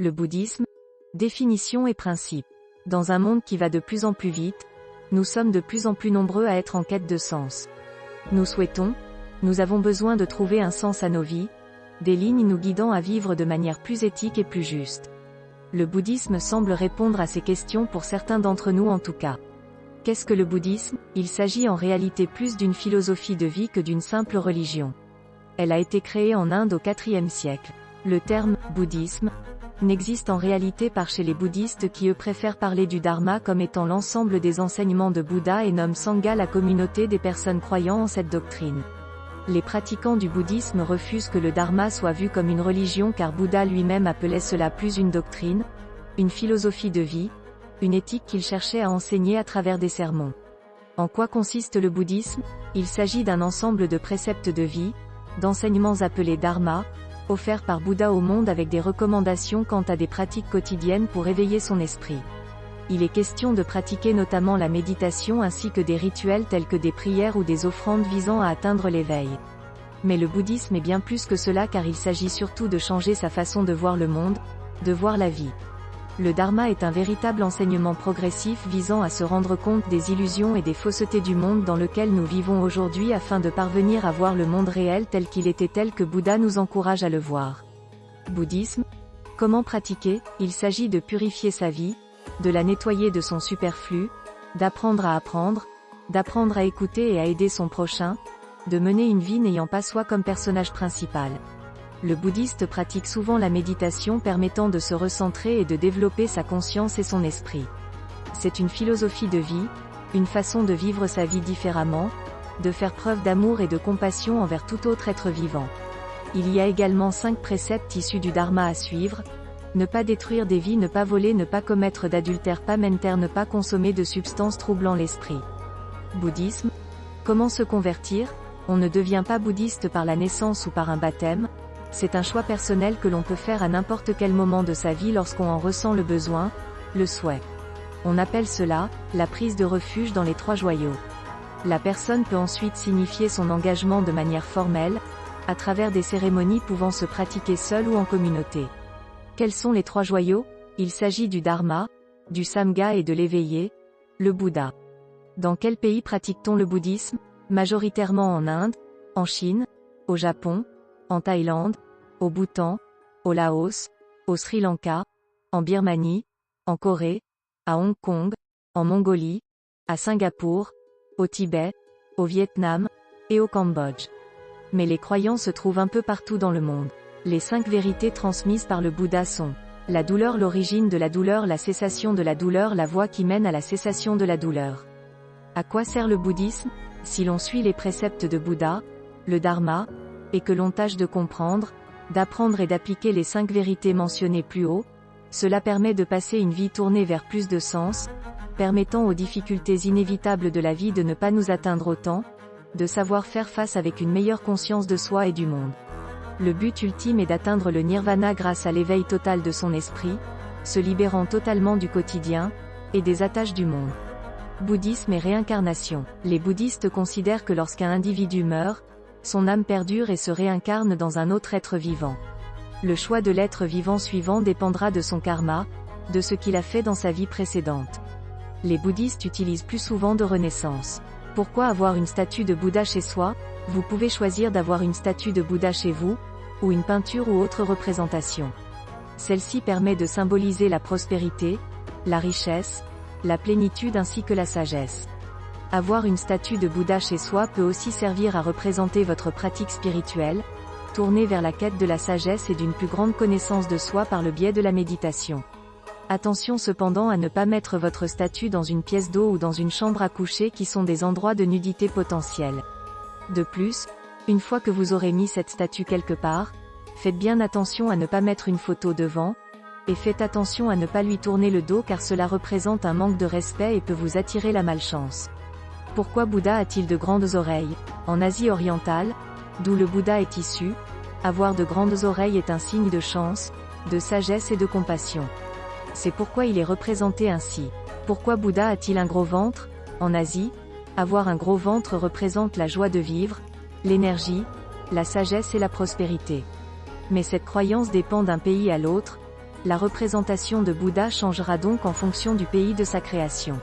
Le bouddhisme, définition et principe. Dans un monde qui va de plus en plus vite, nous sommes de plus en plus nombreux à être en quête de sens. Nous avons besoin de trouver un sens à nos vies, des lignes nous guidant à vivre de manière plus éthique et plus juste. Le bouddhisme semble répondre à ces questions pour certains d'entre nous en tout cas. Qu'est-ce que le bouddhisme? Il s'agit en réalité plus d'une philosophie de vie que d'une simple religion. Elle a été créée en Inde au IVe siècle. Le terme « bouddhisme » n'existe en réalité par chez les bouddhistes qui eux préfèrent parler du dharma comme étant l'ensemble des enseignements de Bouddha et nomment sangha la communauté des personnes croyant en cette doctrine. Les pratiquants du bouddhisme refusent que le dharma soit vu comme une religion car Bouddha lui-même appelait cela plus une doctrine, une philosophie de vie, une éthique qu'il cherchait à enseigner à travers des sermons. En quoi consiste le bouddhisme? Il s'agit d'un ensemble de préceptes de vie, d'enseignements appelés dharma, offerts par Bouddha au monde avec des recommandations quant à des pratiques quotidiennes pour éveiller son esprit. Il est question de pratiquer notamment la méditation ainsi que des rituels tels que des prières ou des offrandes visant à atteindre l'éveil. Mais le bouddhisme est bien plus que cela car il s'agit surtout de changer sa façon de voir le monde, de voir la vie. Le dharma est un véritable enseignement progressif visant à se rendre compte des illusions et des faussetés du monde dans lequel nous vivons aujourd'hui afin de parvenir à voir le monde réel tel qu'il était tel que Bouddha nous encourage à le voir. Bouddhisme. Comment pratiquer? Il s'agit de purifier sa vie, de la nettoyer de son superflu, d'apprendre à écouter et à aider son prochain, de mener une vie n'ayant pas soi comme personnage principal. Le bouddhiste pratique souvent la méditation permettant de se recentrer et de développer sa conscience et son esprit. C'est une philosophie de vie, une façon de vivre sa vie différemment, de faire preuve d'amour et de compassion envers tout autre être vivant. Il y a également 5 préceptes issus du dharma à suivre: ne pas détruire des vies, ne pas voler, ne pas commettre d'adultère, pas mentir, ne pas consommer de substances troublant l'esprit. Bouddhisme. Comment se convertir? On ne devient pas bouddhiste par la naissance ou par un baptême. C'est un choix personnel que l'on peut faire à n'importe quel moment de sa vie lorsqu'on en ressent le besoin, le souhait. On appelle cela la prise de refuge dans les 3 joyaux. La personne peut ensuite signifier son engagement de manière formelle, à travers des cérémonies pouvant se pratiquer seule ou en communauté. Quels sont les 3 joyaux? Il s'agit du dharma, du sangha et de l'éveillé, le Bouddha. Dans quel pays pratique-t-on le bouddhisme? Majoritairement en Inde, en Chine, au Japon, en Thaïlande, au Bhoutan, au Laos, au Sri Lanka, en Birmanie, en Corée, à Hong Kong, en Mongolie, à Singapour, au Tibet, au Vietnam, et au Cambodge. Mais les croyants se trouvent un peu partout dans le monde. Les 5 vérités transmises par le Bouddha sont: la douleur, l'origine de la douleur, la cessation de la douleur, la voie qui mène à la cessation de la douleur. À quoi sert le bouddhisme? Si l'on suit les préceptes de Bouddha, le dharma, et que l'on tâche de comprendre, d'apprendre et d'appliquer les 5 vérités mentionnées plus haut, cela permet de passer une vie tournée vers plus de sens, permettant aux difficultés inévitables de la vie de ne pas nous atteindre autant, de savoir faire face avec une meilleure conscience de soi et du monde. Le but ultime est d'atteindre le nirvana grâce à l'éveil total de son esprit, se libérant totalement du quotidien, et des attaches du monde. Bouddhisme et réincarnation. Les bouddhistes considèrent que lorsqu'un individu meurt, son âme perdure et se réincarne dans un autre être vivant. Le choix de l'être vivant suivant dépendra de son karma, de ce qu'il a fait dans sa vie précédente. Les bouddhistes utilisent plus souvent de renaissance. Pourquoi avoir une statue de Bouddha chez soi? Vous pouvez choisir d'avoir une statue de Bouddha chez vous, ou une peinture ou autre représentation. Celle-ci permet de symboliser la prospérité, la richesse, la plénitude ainsi que la sagesse. Avoir une statue de Bouddha chez soi peut aussi servir à représenter votre pratique spirituelle, tournée vers la quête de la sagesse et d'une plus grande connaissance de soi par le biais de la méditation. Attention cependant à ne pas mettre votre statue dans une pièce d'eau ou dans une chambre à coucher qui sont des endroits de nudité potentiels. De plus, une fois que vous aurez mis cette statue quelque part, faites bien attention à ne pas mettre une photo devant, et faites attention à ne pas lui tourner le dos car cela représente un manque de respect et peut vous attirer la malchance. Pourquoi Bouddha a-t-il de grandes oreilles? En Asie orientale, d'où le Bouddha est issu, avoir de grandes oreilles est un signe de chance, de sagesse et de compassion. C'est pourquoi il est représenté ainsi. Pourquoi Bouddha a-t-il un gros ventre? En Asie, avoir un gros ventre représente la joie de vivre, l'énergie, la sagesse et la prospérité. Mais cette croyance dépend d'un pays à l'autre, La représentation de Bouddha changera donc en fonction du pays de sa création.